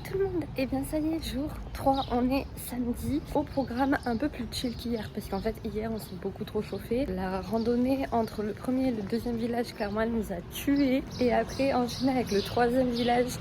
tout le monde. Et bien ça y est, jour 3, on est samedi. Au programme un peu plus chill qu'hier parce qu'en fait hier on s'est beaucoup trop chauffé. La randonnée entre le premier et le deuxième village, clairement elle nous a tués. Et après enchaîner avec le troisième village,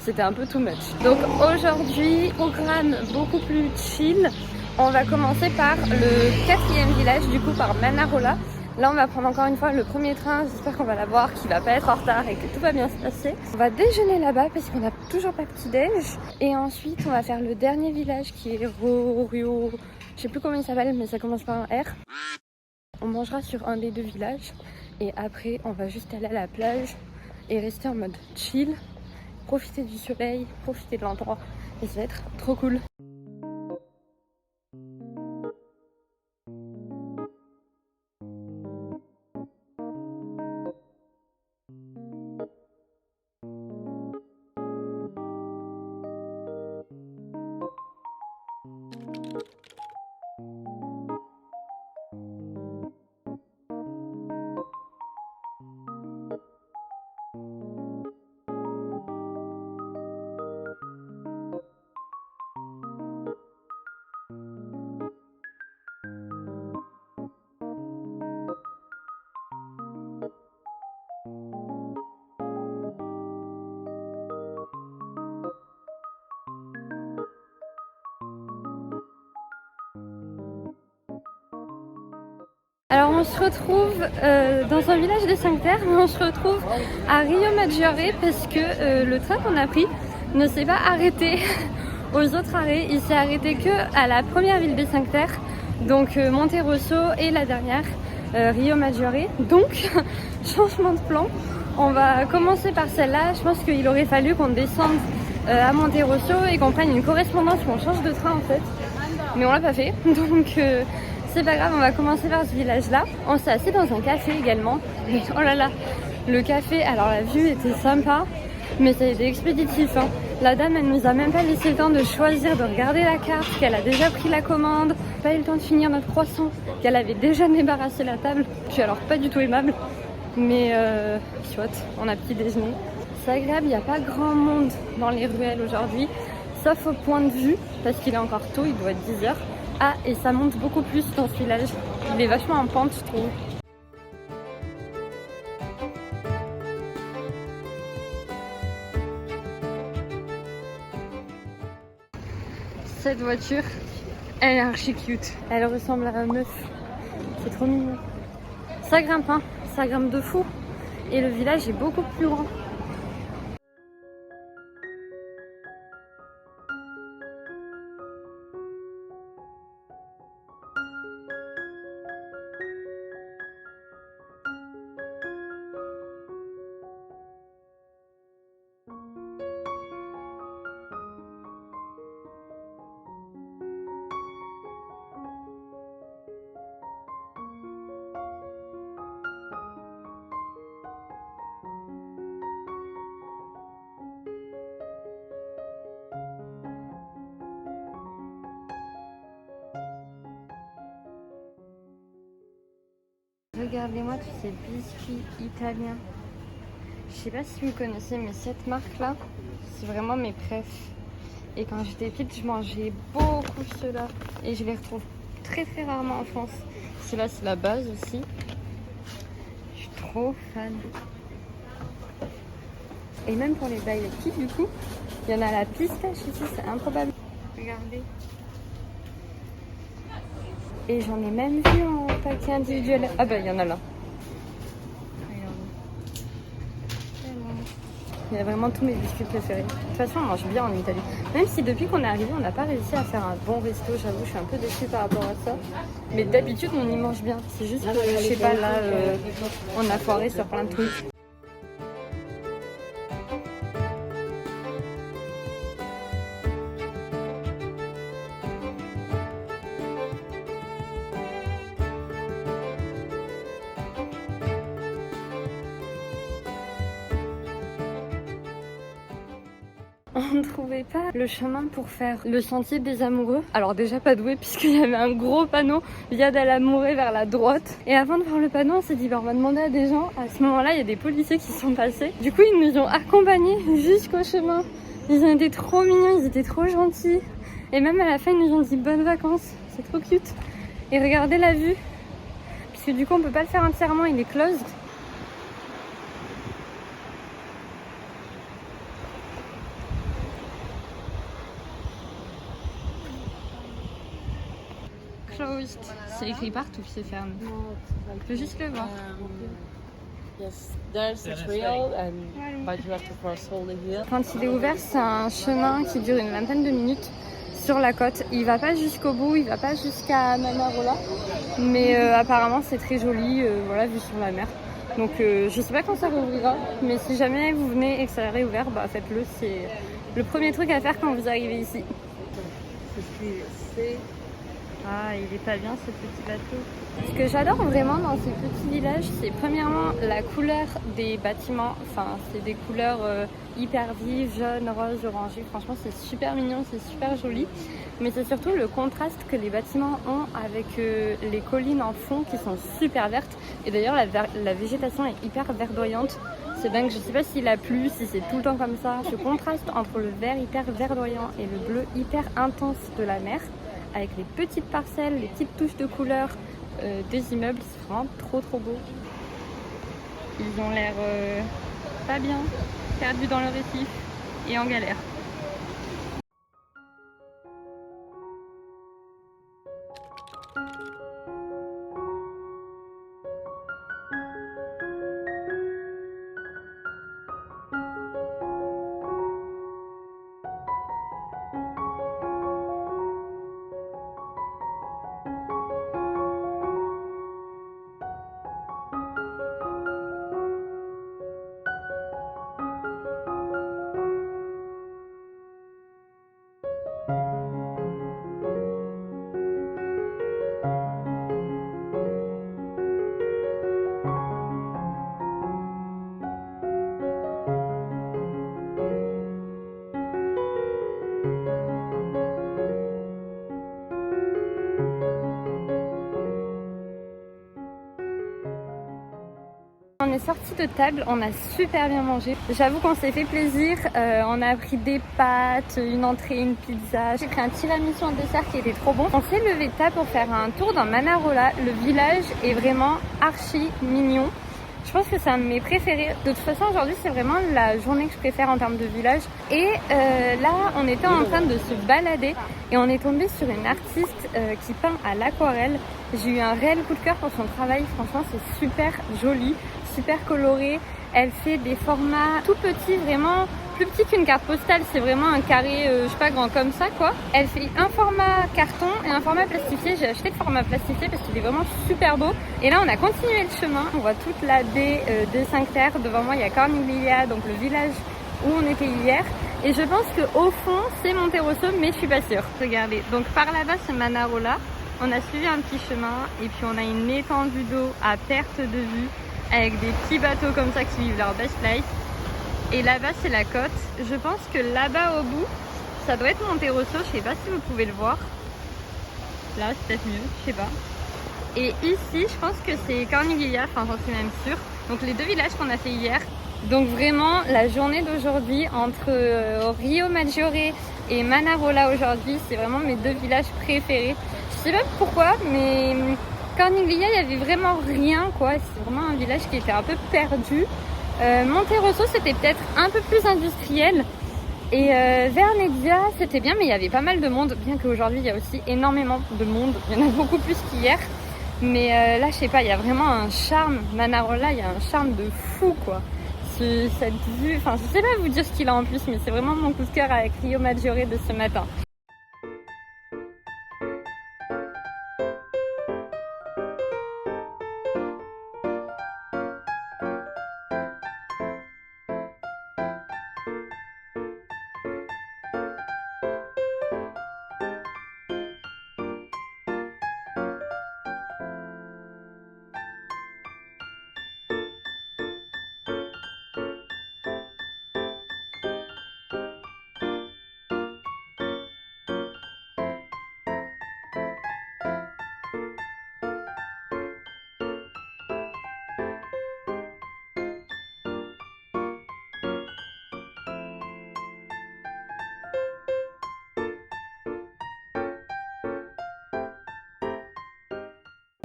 c'était un peu too much. Donc aujourd'hui, programme beaucoup plus chill. On va commencer par le quatrième village, du coup par Manarola. Là on va prendre encore une fois le premier train, j'espère qu'on va l'avoir, qu'il va pas être en retard et que tout va bien se passer. On va déjeuner là-bas parce qu'on n'a toujours pas petit déj. Et ensuite on va faire le dernier village qui est Rio, je sais plus comment il s'appelle mais ça commence par un R. On mangera sur un des deux villages et après on va juste aller à la plage et rester en mode chill, profiter du soleil, profiter de l'endroit et ça va être trop cool. Alors on se retrouve dans un village de 5 terres, mais on se retrouve à Rio Maggiore parce que le train qu'on a pris ne s'est pas arrêté aux autres arrêts. Il s'est arrêté que à la première ville des 5 terres, donc Monterosso et la dernière, Rio Maggiore. Donc changement de plan, on va commencer par celle-là. Je pense qu'il aurait fallu qu'on descende à Monterosso et qu'on prenne une correspondance où on change de train en fait. Mais on l'a pas fait, donc c'est pas grave, on va commencer par ce village-là. On s'est assis dans un café également. Et oh là là, le café, alors la vue était sympa, mais ça a été expéditif. Hein. La dame, elle nous a même pas laissé le temps de choisir, de regarder la carte, qu'elle a déjà pris la commande, pas eu le temps de finir notre croissant, qu'elle avait déjà débarrassé la table. Je suis alors pas du tout aimable, mais soit, on a petit déjeuner. C'est agréable, il n'y a pas grand monde dans les ruelles aujourd'hui, sauf au point de vue, parce qu'il est encore tôt, il doit être 10h. Ah, et ça monte beaucoup plus dans ce village. Il est vachement en pente, je trouve. Cette voiture, elle est archi cute. Elle ressemble à un œuf. C'est trop mignon. Ça grimpe, hein. Ça grimpe de fou. Et le village est beaucoup plus grand. Regardez-moi tous ces biscuits italiens. Je sais pas si vous connaissez, mais cette marque-là, c'est vraiment mes préfs. Et quand j'étais petite, je mangeais beaucoup ceux-là. Et je les retrouve très très rarement en France. Ceux-là, c'est la base aussi. Je suis trop fan. Et même pour les bailletti, du coup, il y en a à la pistache ici, c'est improbable. Regardez. Et j'en ai même vu en paquet individuel. Ah bah il y en a là. Il y a vraiment tous mes biscuits préférés. De toute façon on mange bien en Italie. Même si depuis qu'on est arrivé on n'a pas réussi à faire un bon resto, j'avoue je suis un peu déçue par rapport à ça. Mais d'habitude on y mange bien. C'est juste que je sais pas là on a foiré sur plein de trucs. On ne trouvait pas le chemin pour faire le sentier des amoureux. Alors déjà pas doué puisqu'il y avait un gros panneau Via dell'Amore vers la droite. Et avant de voir le panneau on s'est dit bah, on va demander à des gens. À ce moment là il y a des policiers qui sont passés. Du coup ils nous ont accompagnés jusqu'au chemin Ils ont été trop mignons, ils étaient trop gentils. Et même à la fin, ils nous ont dit bonnes vacances. C'est trop cute. Et regardez la vue. Parce que du coup, on peut pas le faire entièrement, il est closed. Closed. C'est écrit partout, c'est fermé. On peut juste le voir. Yes, there's a trail, but you have to cross all the hill. Quand il est ouvert, c'est un chemin qui dure une vingtaine de minutes sur la côte. Il va pas jusqu'au bout, il va pas jusqu'à Manarola, mais apparemment c'est très joli, voilà, vu sur la mer. Donc je sais pas quand ça rouvrira, mais si jamais vous venez et que ça est réouvert, bah faites-le. C'est le premier truc à faire quand vous arrivez ici. Ah, il est pas bien ce petit bateau. Ce que j'adore vraiment dans ces petits villages, c'est premièrement la couleur des bâtiments. Enfin, c'est des couleurs hyper vives, jaune, rose, orangé. Franchement, c'est super mignon, c'est super joli. Mais c'est surtout le contraste que les bâtiments ont avec les collines en fond qui sont super vertes. Et d'ailleurs, la végétation est hyper verdoyante. C'est dingue, je sais pas s'il a plu, si c'est tout le temps comme ça. Ce contraste entre le vert hyper verdoyant et le bleu hyper intense de la mer, avec les petites parcelles, les petites touches de couleur des immeubles, c'est vraiment trop beau. Ils ont l'air pas bien, perdus dans le récif et en galère. On est sorti de table, on a super bien mangé. J'avoue qu'on s'est fait plaisir. On a pris des pâtes, une entrée, une pizza. J'ai pris un tiramisu en dessert qui était trop bon. On s'est levé de table pour faire un tour dans Manarola. Le village est vraiment archi mignon. Je pense que c'est un de mes préférés. De toute façon, aujourd'hui, c'est vraiment la journée que je préfère en termes de village. Et là, on était en train de se balader et on est tombé sur une artiste qui peint à l'aquarelle. J'ai eu un réel coup de cœur pour son travail. Franchement, c'est super joli, super coloré. Elle fait des formats tout petits, vraiment plus petits qu'une carte postale. C'est vraiment un carré, je sais pas, grand comme ça, quoi. Elle fait un format carton et un format plastifié. J'ai acheté le format plastifié parce qu'il est vraiment super beau. Et là, on a continué le chemin. On voit toute la baie de Cinque-Terre. Devant moi, il y a Corniglia, donc le village où on était hier. Et je pense qu'au fond, c'est Monterosso, mais je suis pas sûre. Regardez, donc par là-bas, c'est Manarola. On a suivi un petit chemin et puis on a une étendue d'eau à perte de vue avec des petits bateaux comme ça qui vivent leur best life. Et là-bas, c'est la côte. Je pense que là-bas au bout, ça doit être Monterosso. Je sais pas si vous pouvez le voir. Là, c'est peut-être mieux, je sais pas. Et ici, je pense que c'est Corniglia, enfin j'en suis même sûre. Donc les deux villages qu'on a fait hier. Donc vraiment, la journée d'aujourd'hui entre Rio Maggiore et Manarola aujourd'hui, c'est vraiment mes deux villages préférés. Je sais pas pourquoi, mais Corniglia, il y avait vraiment rien, quoi. C'est vraiment un village qui était un peu perdu. Monterosso, c'était peut-être un peu plus industriel. Et Venezia, c'était bien, mais il y avait pas mal de monde. Bien qu'aujourd'hui, il y a aussi énormément de monde. Il y en a beaucoup plus qu'hier. Mais là, je sais pas, il y a vraiment un charme. Manarola, il y a un charme de fou, quoi. Cette vue, enfin, je sais pas vous dire ce qu'il a en plus, mais c'est vraiment mon coup de cœur avec Rio Maggiore de ce matin.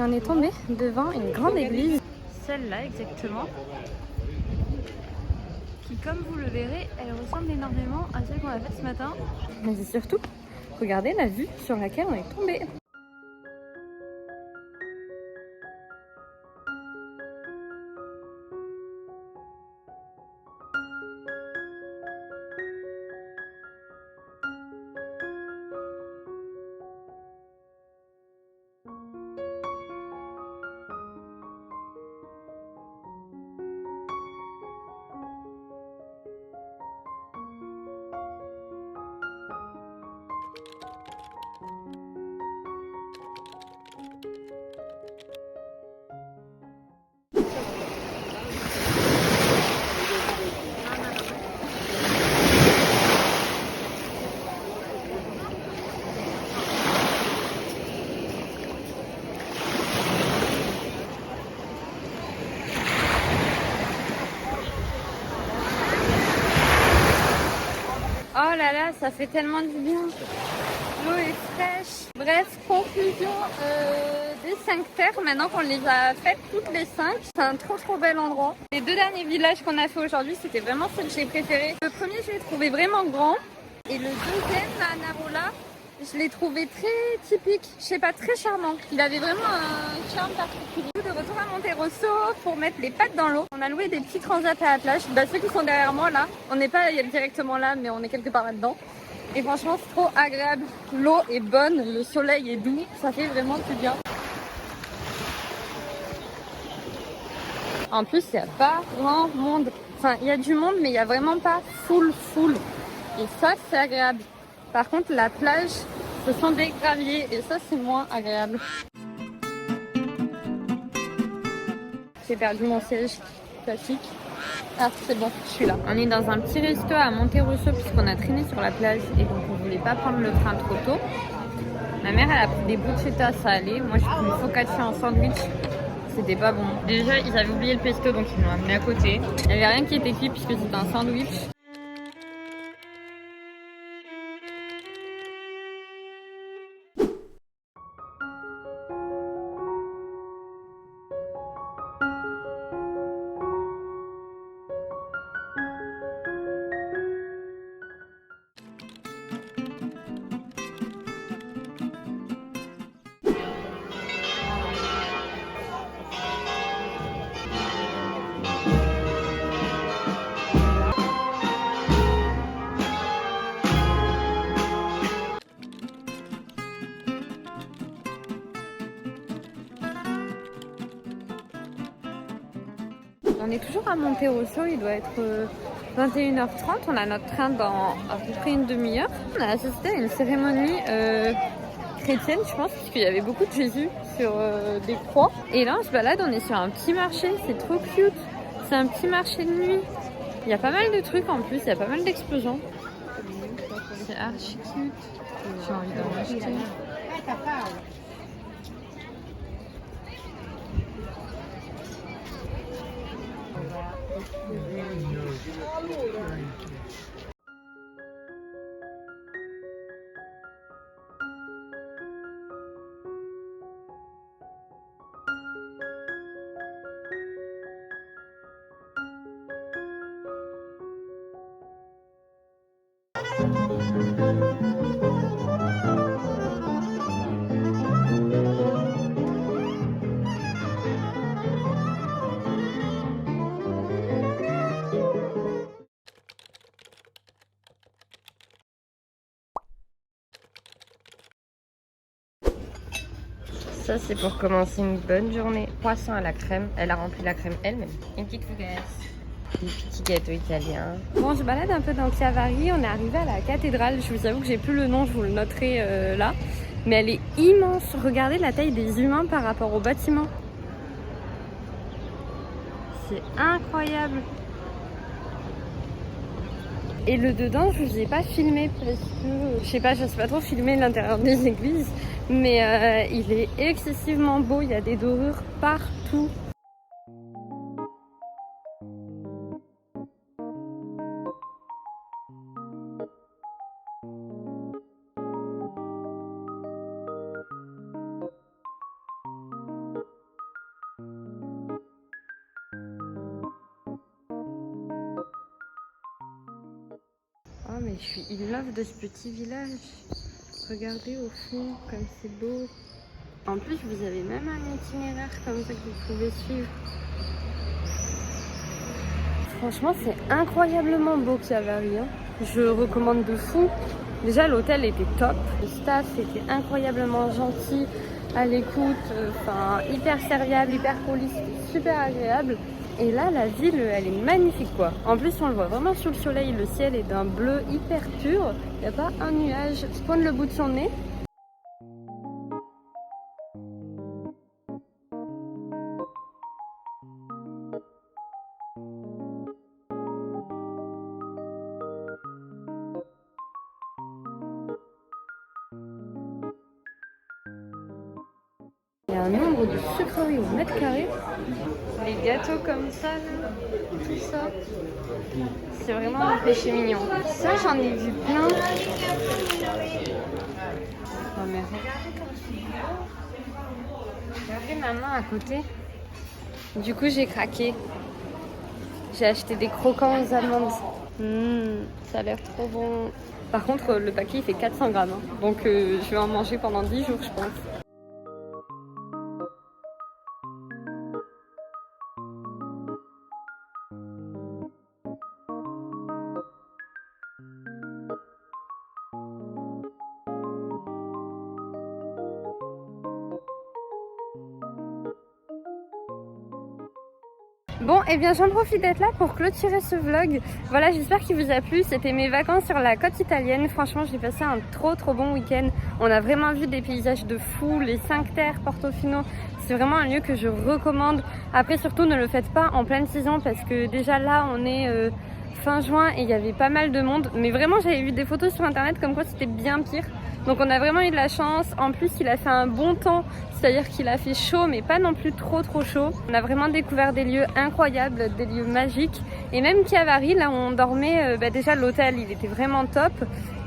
On est tombé devant une grande église, celle-là exactement, qui comme vous le verrez, elle ressemble énormément à celle qu'on a faite ce matin. Mais surtout, regardez la vue sur laquelle on est tombé. Oh là là, ça fait tellement du bien. L'eau est fraîche. Bref, conclusion des 5 terres, maintenant qu'on les a faites toutes les 5. C'est un trop bel endroit. Les 2 derniers villages qu'on a fait aujourd'hui, c'était vraiment ceux que j'ai préférés. Le premier, je l'ai trouvé vraiment grand. Et le deuxième, à Narola, je l'ai trouvé très typique, je sais pas, très charmant. Il avait vraiment un charme particulier. De retour à Monterosso pour mettre les pattes dans l'eau. On a loué des petits transats à la plage. Bah, ceux qui sont derrière moi là, on n'est pas directement là, mais on est quelque part là-dedans. Et franchement, c'est trop agréable. L'eau est bonne, le soleil est doux, ça fait vraiment du bien. En plus, il n'y a pas grand monde. Enfin, il y a du monde, mais il n'y a vraiment pas full. Et ça, c'est agréable. Par contre, la plage, ce sont des graviers et ça, c'est moins agréable. J'ai perdu mon siège classique. Ah, c'est bon, je suis là. On est dans un petit resto à Monterosso puisqu'on a traîné sur la plage et donc on voulait pas prendre le train trop tôt. Ma mère, elle a pris des bruschettas, ça allait. Moi, j'ai pris une focaccia en sandwich. C'était pas bon. Déjà, ils avaient oublié le pesto, donc ils l'ont amené à côté. Il n'y avait rien qui était cuit puisque c'était un sandwich. On est toujours à Monterosso, il doit être 21h30. On a notre train dans à peu près une demi-heure. On a assisté à une cérémonie chrétienne, je pense, puisqu'il y avait beaucoup de Jésus sur des croix. Et là, on se balade, on est sur un petit marché, c'est trop cute. C'est un petit marché de nuit. Il y a pas mal de trucs en plus, il y a pas mal d'explosions. C'est archi cute. J'ai envie d'en acheter. Ça, c'est pour commencer une bonne journée. Poisson à la crème. Elle a rempli la crème elle-même. Une petite fougasse. Des petits gâteaux italiens. Bon, je balade un peu dans Chiavari. On est arrivé à la cathédrale. Je vous avoue que j'ai plus le nom, je vous le noterai là. Mais elle est immense. Regardez la taille des humains par rapport au bâtiment. C'est incroyable. Et le dedans, je vous ai pas filmé parce que je sais pas trop filmer l'intérieur des églises, mais il est excessivement beau. Il y a des dorures partout. mais je suis in love de ce petit village. Regardez au fond, comme c'est beau. En plus, vous avez même un itinéraire comme ça que vous pouvez suivre. Franchement, c'est incroyablement beau Chiavari. Hein. Je recommande de fou. Déjà, l'hôtel était top. Le staff était incroyablement gentil, à l'écoute, hyper serviable, hyper poli, super agréable. Et là, la ville, elle est magnifique quoi. En plus, on le voit vraiment sous le soleil. Le ciel est d'un bleu hyper pur. Il n'y a pas un nuage qui pointe le bout de son nez. Il y a un nombre de sucreries au mètre carré. Les gâteaux comme ça, là, tout ça, c'est vraiment un péché mignon. Ça, j'en ai vu plein. Oh merde. Regardez ma main à côté. Du coup, j'ai craqué. J'ai acheté des croquants aux amandes. Ça a l'air trop bon. Par contre, le paquet, il fait 400 grammes. Hein. Donc, je vais en manger pendant 10 jours, je pense. Bon, et bien j'en profite d'être là pour clôturer ce vlog. Voilà, j'espère qu'il vous a plu. C'était mes vacances sur la côte italienne. Franchement, j'ai passé un trop bon week-end. On a vraiment vu des paysages de fou, les 5 terres, Portofino. C'est vraiment un lieu que je recommande. Après, surtout, ne le faites pas en pleine saison parce que déjà là, on est fin juin et il y avait pas mal de monde. Mais vraiment, j'avais vu des photos sur internet comme quoi c'était bien pire. Donc on a vraiment eu de la chance. En plus, il a fait un bon temps, c'est-à-dire qu'il a fait chaud, mais pas non plus trop chaud. On a vraiment découvert des lieux incroyables, des lieux magiques. Et même Chiavari, là où on dormait, déjà l'hôtel, il était vraiment top.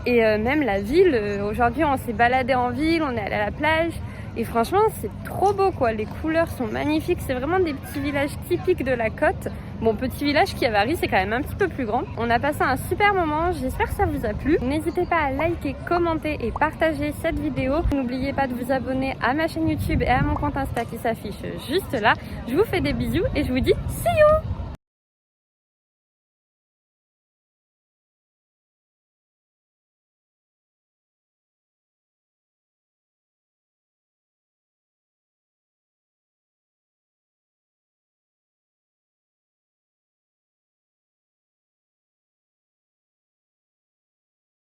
Et même la ville, aujourd'hui on s'est baladé en ville, on est allé à la plage. Et franchement, c'est trop beau quoi, les couleurs sont magnifiques, c'est vraiment des petits villages typiques de la côte. Bon, petit village Chiavari, c'est quand même un petit peu plus grand. On a passé un super moment, j'espère que ça vous a plu. N'hésitez pas à liker, commenter et partager cette vidéo. N'oubliez pas de vous abonner à ma chaîne YouTube et à mon compte Insta qui s'affiche juste là. Je vous fais des bisous et je vous dis see you!